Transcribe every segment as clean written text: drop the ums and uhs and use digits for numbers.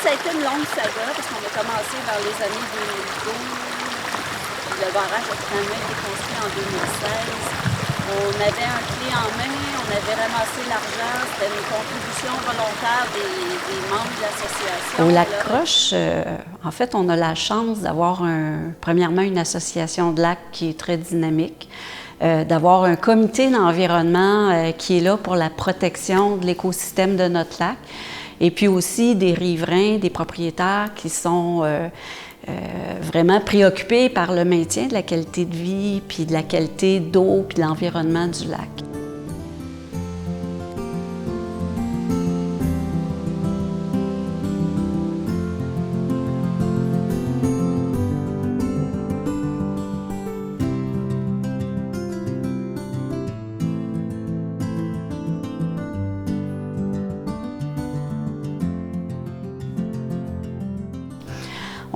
ça a été une longue saga parce qu'on a commencé vers les années 2012. Le barrage a finalement été construit en 2016. On avait un clé en main, on avait ramassé l'argent, c'était une contribution volontaire des membres de l'association. Au Lac Croche, en fait, on a la chance d'avoir premièrement une association de lac qui est très dynamique, d'avoir un comité d'environnement qui est là pour la protection de l'écosystème de notre lac, et puis aussi des riverains, des propriétaires qui sont vraiment préoccupés par le maintien de la qualité de vie, puis de la qualité d'eau, puis de l'environnement du lac.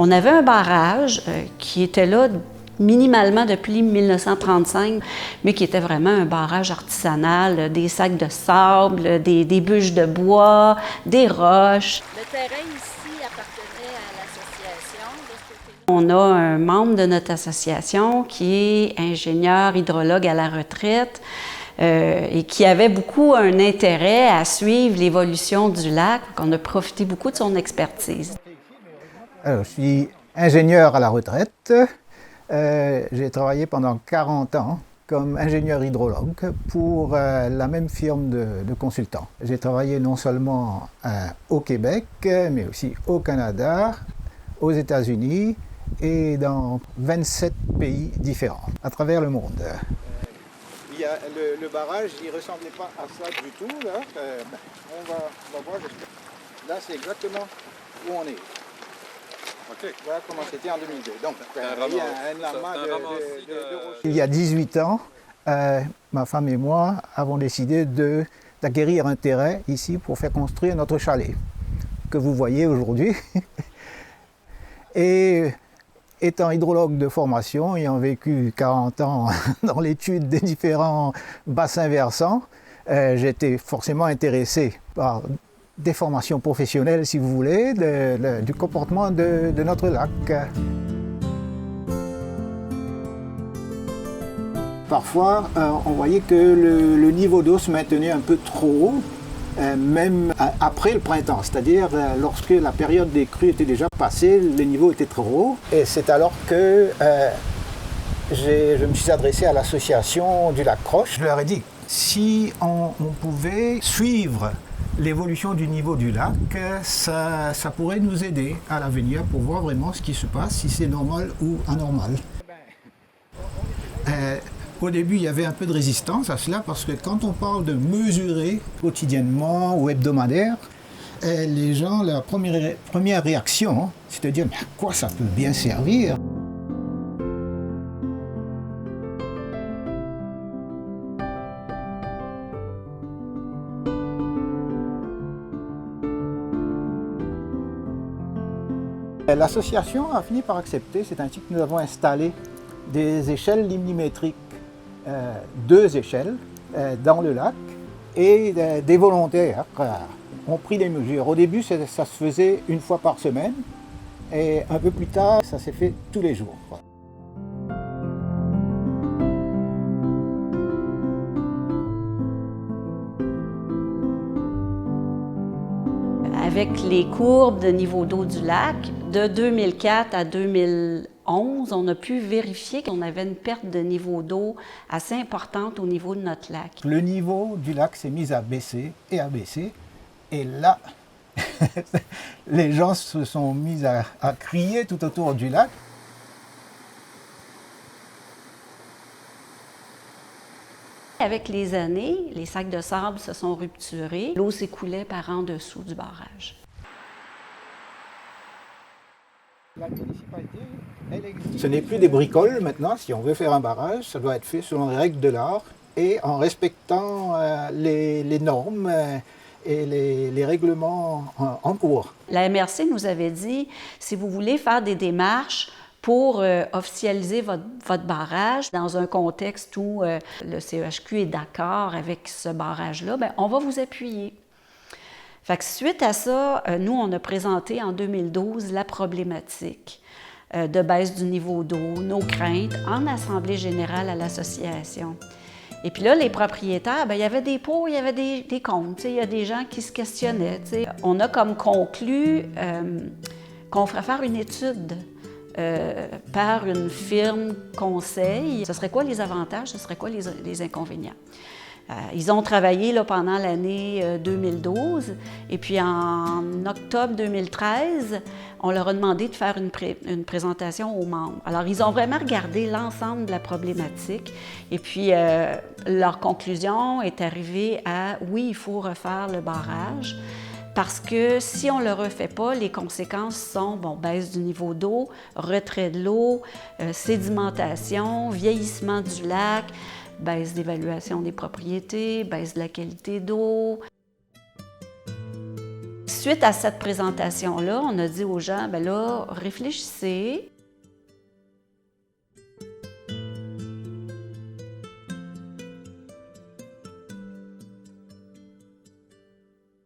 On avait un barrage qui était là minimalement depuis 1935, mais qui était vraiment un barrage artisanal, des sacs de sable, des bûches de bois, des roches. Le terrain ici appartenait à l'association. On a un membre de notre association qui est ingénieur hydrologue à la retraite et qui avait beaucoup un intérêt à suivre l'évolution du lac. On a profité beaucoup de son expertise. Alors, je suis ingénieur à la retraite. J'ai travaillé pendant 40 ans comme ingénieur hydrologue pour la même firme de consultants. J'ai travaillé non seulement au Québec, mais aussi au Canada, aux États-Unis et dans 27 pays différents à travers le monde. Il y a le barrage, il ne ressemblait pas à ça du tout. Là. On va voir. Là, c'est exactement où on est. Okay. Voilà comment c'était en 2002. Donc, il y a 18 ans, ma femme et moi avons décidé d'acquérir un terrain ici pour faire construire notre chalet, que vous voyez aujourd'hui. Et étant hydrologue de formation, ayant vécu 40 ans dans l'étude des différents bassins versants, j'étais forcément intéressé par des formations professionnelles, si vous voulez, du comportement de notre lac. Parfois, on voyait que le niveau d'eau se maintenait un peu trop haut, même après le printemps, c'est-à-dire lorsque la période des crues était déjà passée, le niveau était trop haut. Et c'est alors que je me suis adressé à l'association du Lac Croche. Je leur ai dit, si on pouvait suivre l'évolution du niveau du lac, ça pourrait nous aider à l'avenir pour voir vraiment ce qui se passe, si c'est normal ou anormal. Au début, il y avait un peu de résistance à cela parce que quand on parle de mesurer quotidiennement ou hebdomadaire, les gens, la première réaction, c'est de dire mais à quoi ça peut bien servir? L'association a fini par accepter, c'est ainsi que nous avons installé des échelles limnimétriques, 2 échelles dans le lac, et des volontaires ont pris des mesures. Au début, ça se faisait une fois par semaine, et un peu plus tard, ça s'est fait tous les jours. Avec les courbes de niveau d'eau du lac, de 2004 à 2011, on a pu vérifier qu'on avait une perte de niveau d'eau assez importante au niveau de notre lac. Le niveau du lac s'est mis à baisser et à baisser. Et là, les gens se sont mis à crier tout autour du lac. Avec les années, les sacs de sable se sont rupturés. L'eau s'écoulait par en dessous du barrage. Ce n'est plus des bricoles maintenant. Si on veut faire un barrage, ça doit être fait selon les règles de l'art et en respectant les normes et les règlements en cours. La MRC nous avait dit, si vous voulez faire des démarches pour officialiser votre barrage dans un contexte où le CEHQ est d'accord avec ce barrage-là, bien, on va vous appuyer. Fait que suite à ça, nous, on a présenté en 2012 la problématique de baisse du niveau d'eau, nos craintes, en assemblée générale à l'association. Et puis là, les propriétaires, bien, il y avait des pour, il y avait des contre. Il y a des gens qui se questionnaient. T'sais. On a comme conclu qu'on ferait faire une étude par une firme conseil. Ce serait quoi les avantages, ce serait quoi les inconvénients? Ils ont travaillé là, pendant l'année 2012 et puis en octobre 2013, on leur a demandé de faire une présentation aux membres. Alors, ils ont vraiment regardé l'ensemble de la problématique et puis leur conclusion est arrivée à « oui, il faut refaire le barrage ». Parce que si on ne le refait pas, les conséquences sont baisse du niveau d'eau, retrait de l'eau, sédimentation, vieillissement du lac, baisse d'évaluation des propriétés, baisse de la qualité d'eau. Suite à cette présentation-là, on a dit aux gens, bien là, réfléchissez.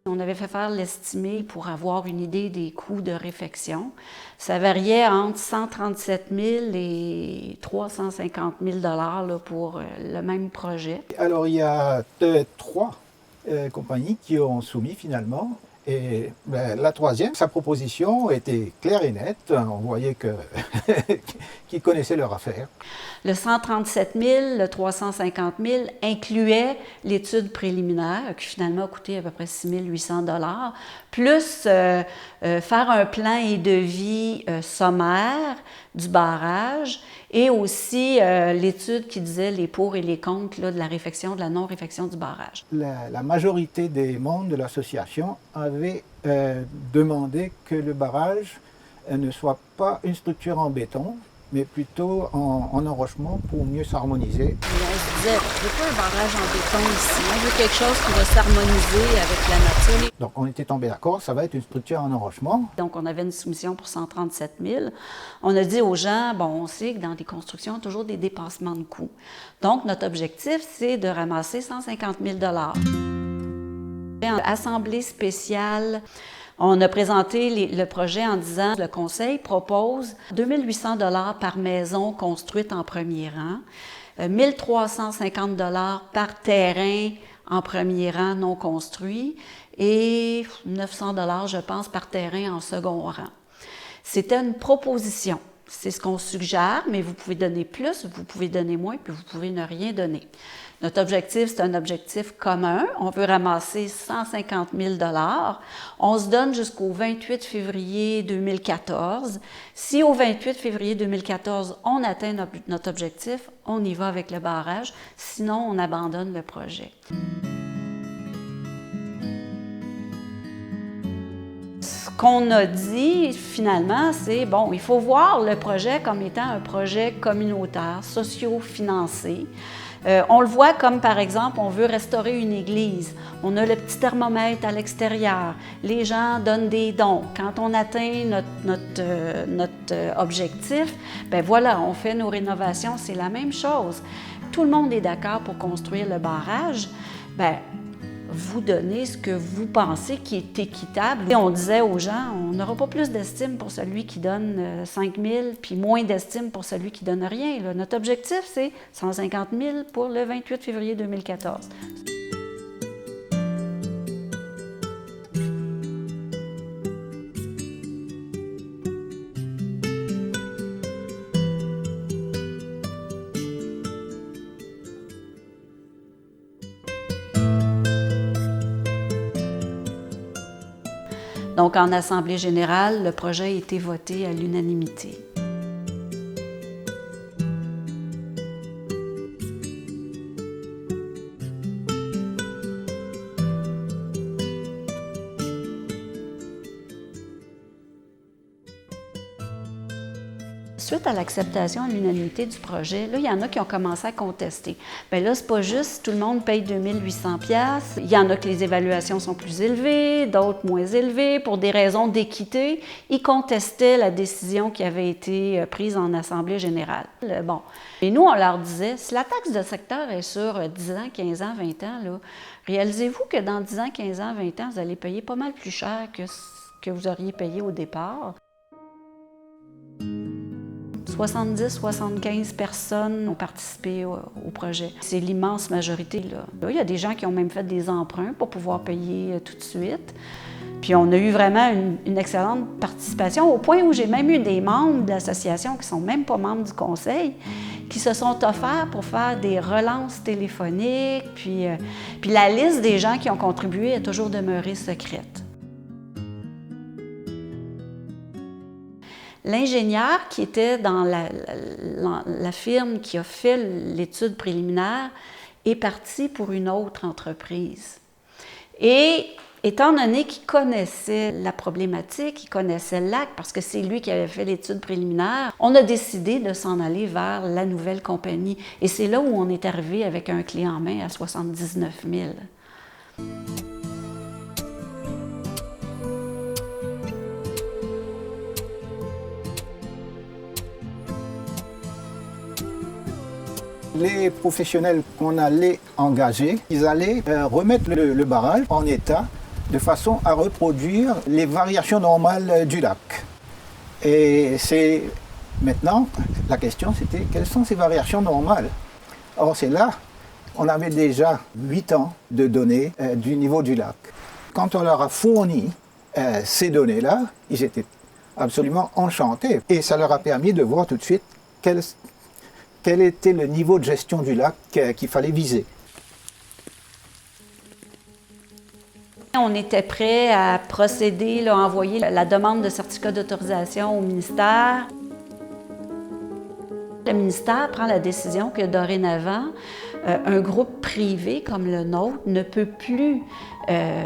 On avait fait faire l'estimé pour avoir une idée des coûts de réfection. Ça variait entre 137 000 et 350 000 $ pour le même projet. Alors, il y a 3 compagnies qui ont soumis finalement. Et la troisième, sa proposition était claire et nette. On voyait qu'ils connaissaient leur affaire. Le 137 000, le 350 000 incluait l'étude préliminaire qui finalement a coûté à peu près 6 800 $, plus faire un plan et devis sommaire du barrage et aussi l'étude qui disait les pour et les contre là, de la réfection, de la non-réfection du barrage. La majorité des membres de l'association avaient demandé que le barrage ne soit pas une structure en béton, mais plutôt en enrochement pour mieux s'harmoniser. On se disait, je ne veux pas un barrage en béton ici, on veut quelque chose qui va s'harmoniser avec la nature. Donc on était tombé d'accord, ça va être une structure en enrochement. Donc on avait une soumission pour 137 000. On a dit aux gens, on sait que dans des constructions, il y a toujours des dépassements de coûts. Donc notre objectif, c'est de ramasser 150 000 $. En assemblée spéciale, on a présenté le projet en disant le conseil propose 2 800 $ par maison construite en premier rang, 1 350 $ par terrain en premier rang non construit et 900 $, je pense, par terrain en second rang. C'était une proposition. C'est ce qu'on suggère, mais vous pouvez donner plus, vous pouvez donner moins, puis vous pouvez ne rien donner. Notre objectif, c'est un objectif commun. On veut ramasser 150 000 $. On se donne jusqu'au 28 février 2014. Si au 28 février 2014, on atteint notre objectif, on y va avec le barrage. Sinon, on abandonne le projet. Ce qu'on a dit, finalement, c'est, il faut voir le projet comme étant un projet communautaire, socio-financé. On le voit comme, par exemple, on veut restaurer une église. On a le petit thermomètre à l'extérieur. Les gens donnent des dons. Quand on atteint notre objectif, voilà, on fait nos rénovations. C'est la même chose. Tout le monde est d'accord pour construire le barrage. Vous donnez ce que vous pensez qui est équitable. Et on disait aux gens, on n'aura pas plus d'estime pour celui qui donne 5 000, puis moins d'estime pour celui qui donne rien. Là. Notre objectif, c'est 150 000 pour le 28 février 2014. Donc, en Assemblée générale, le projet a été voté à l'unanimité. suite à l'acceptation à l'unanimité du projet, là, il y en a qui ont commencé à contester. Bien là, c'est pas juste, tout le monde paye 2800 $. Il y en a que les évaluations sont plus élevées, d'autres moins élevées. Pour des raisons d'équité, ils contestaient la décision qui avait été prise en Assemblée générale. Bon. Et nous, on leur disait, si la taxe de secteur est sur 10 ans, 15 ans, 20 ans, là, réalisez-vous que dans 10 ans, 15 ans, 20 ans, vous allez payer pas mal plus cher que ce que vous auriez payé au départ. 70-75 personnes ont participé au projet. C'est l'immense majorité. Là, il y a des gens qui ont même fait des emprunts pour pouvoir payer tout de suite. Puis on a eu vraiment une excellente participation, au point où j'ai même eu des membres de l'association qui ne sont même pas membres du conseil, qui se sont offerts pour faire des relances téléphoniques. Puis la liste des gens qui ont contribué a toujours demeuré secrète. L'ingénieur qui était dans la firme qui a fait l'étude préliminaire est parti pour une autre entreprise. Et étant donné qu'il connaissait la problématique, il connaissait le lac, parce que c'est lui qui avait fait l'étude préliminaire, on a décidé de s'en aller vers la nouvelle compagnie. Et c'est là où on est arrivé avec un clé en main à 79 000. Les professionnels qu'on allait engager, ils allaient remettre le barrage en état de façon à reproduire les variations normales du lac. Et c'est maintenant, la question c'était quelles sont ces variations normales? Or c'est là, on avait déjà 8 ans de données du niveau du lac. Quand on leur a fourni ces données-là, ils étaient absolument enchantés. Et ça leur a permis de voir tout de suite quel était le niveau de gestion du lac qu'il fallait viser. On était prêt à procéder, à envoyer la demande de certificat d'autorisation au ministère. Le ministère prend la décision que dorénavant, un groupe privé comme le nôtre ne peut plus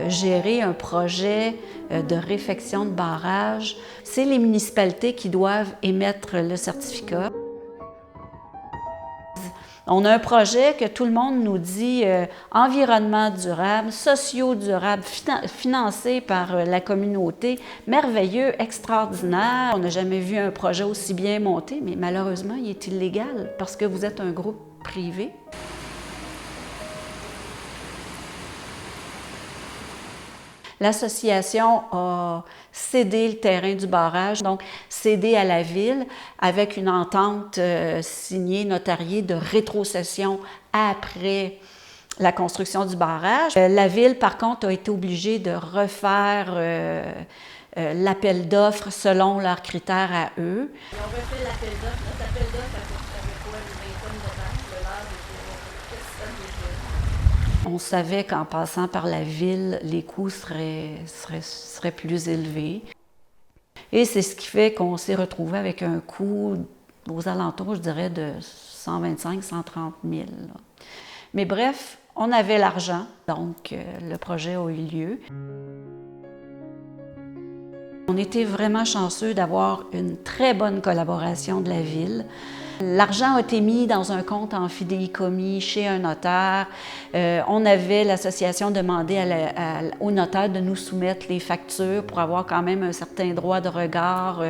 gérer un projet de réfection de barrage. C'est les municipalités qui doivent émettre le certificat. On a un projet que tout le monde nous dit environnement durable, socio-durable, financé par la communauté, merveilleux, extraordinaire. On n'a jamais vu un projet aussi bien monté, mais malheureusement, il est illégal parce que vous êtes un groupe privé. L'association a cédé le terrain du barrage, donc cédé à la ville avec une entente signée, notariée de rétrocession après la construction du barrage. La ville, par contre, a été obligée de refaire l'appel d'offres selon leurs critères à eux. Ils ont refait l'appel d'offres. Notre appel d'offres avait quoi, une vingtaine de pages. Le leur était On savait qu'en passant par la ville, les coûts seraient plus élevés. Et c'est ce qui fait qu'on s'est retrouvé avec un coût aux alentours, je dirais, de 125 000 130 000. Mais bref, on avait l'argent, donc le projet a eu lieu. On était vraiment chanceux d'avoir une très bonne collaboration de la ville. L'argent a été mis dans un compte en fidéicommis chez un notaire. On avait, l'association demandé au notaire de nous soumettre les factures pour avoir quand même un certain droit de regard.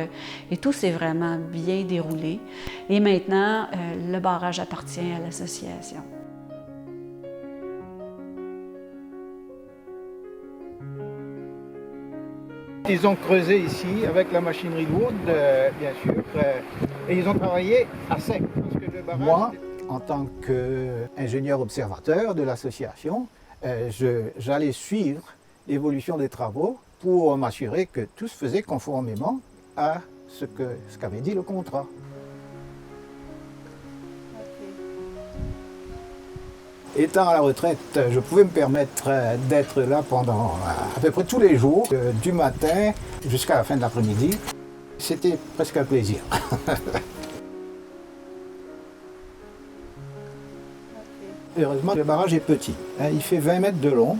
Et tout s'est vraiment bien déroulé. Et maintenant, le barrage appartient à l'association. Ils ont creusé ici avec la machinerie lourde, bien sûr, et ils ont travaillé à sec. Parce que le barrage... Moi, en tant qu'ingénieur observateur de l'association, j'allais suivre l'évolution des travaux pour m'assurer que tout se faisait conformément à ce qu'avait dit le contrat. Étant à la retraite, je pouvais me permettre d'être là pendant à peu près tous les jours, du matin jusqu'à la fin de l'après-midi. C'était presque un plaisir. Heureusement, le barrage est petit. Il fait 20 mètres de long.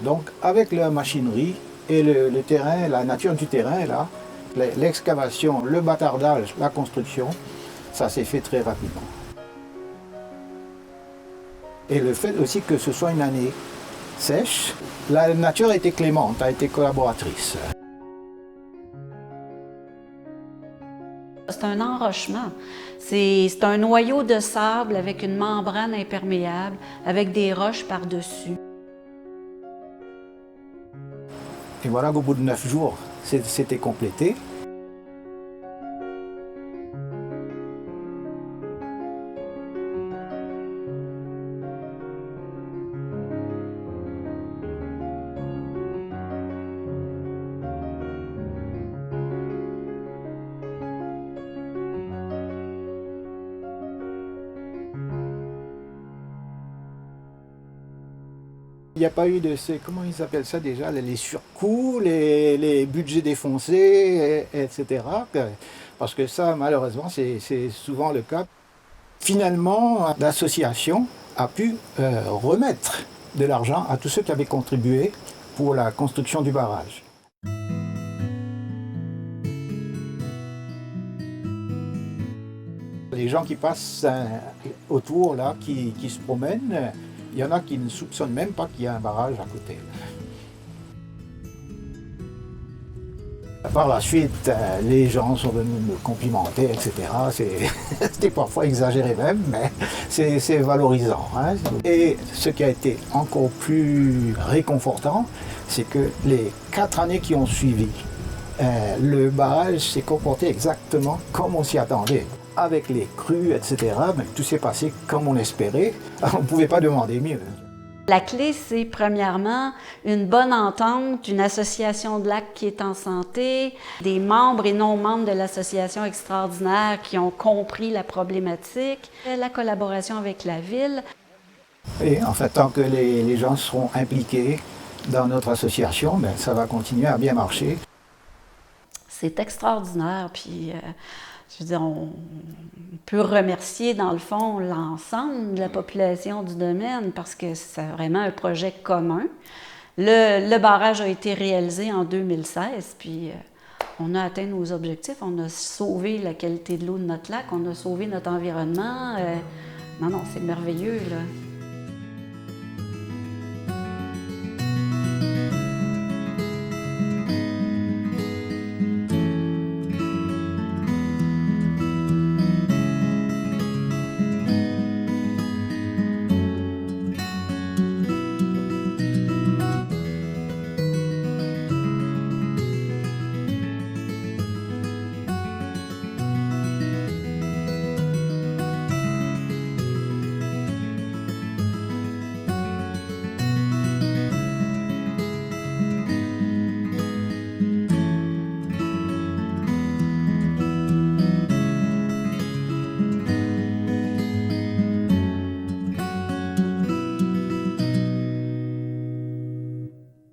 Donc, avec la machinerie et le terrain, la nature du terrain, là, L'excavation, le bâtardage, la construction, ça s'est fait très rapidement. Et le fait aussi que ce soit une année sèche, la nature a été clémente, a été collaboratrice. C'est un enrochement. C'est un noyau de sable avec une membrane imperméable, avec des roches par-dessus. Et voilà qu'au bout de 9 jours, c'était complété. Il n'y a pas eu de ces, comment ils appellent ça déjà, les surcoûts, les budgets défoncés, etc. Parce que ça, malheureusement, c'est souvent le cas. Finalement, l'association a pu remettre de l'argent à tous ceux qui avaient contribué pour la construction du barrage. Les gens qui passent autour, là, qui se promènent, il y en a qui ne soupçonnent même pas qu'il y a un barrage à côté. Par la suite, les gens sont venus me complimenter, etc. C'était parfois exagéré même, mais c'est valorisant. Hein. Et ce qui a été encore plus réconfortant, c'est que les 4 années qui ont suivi, le barrage s'est comporté exactement comme on s'y attendait. Avec les crues, etc., tout s'est passé comme on espérait. On ne pouvait pas demander mieux. La clé, c'est premièrement une bonne entente, une association de lacs qui est en santé, des membres et non-membres de l'association extraordinaire qui ont compris la problématique, la collaboration avec la ville. Et en fait, tant que les gens seront impliqués dans notre association, ça va continuer à bien marcher. C'est extraordinaire, puis je veux dire, on peut remercier dans le fond l'ensemble de la population du domaine parce que c'est vraiment un projet commun. Le barrage a été réalisé en 2016, puis on a atteint nos objectifs. On a sauvé la qualité de l'eau de notre lac, on a sauvé notre environnement. Non, c'est merveilleux, là.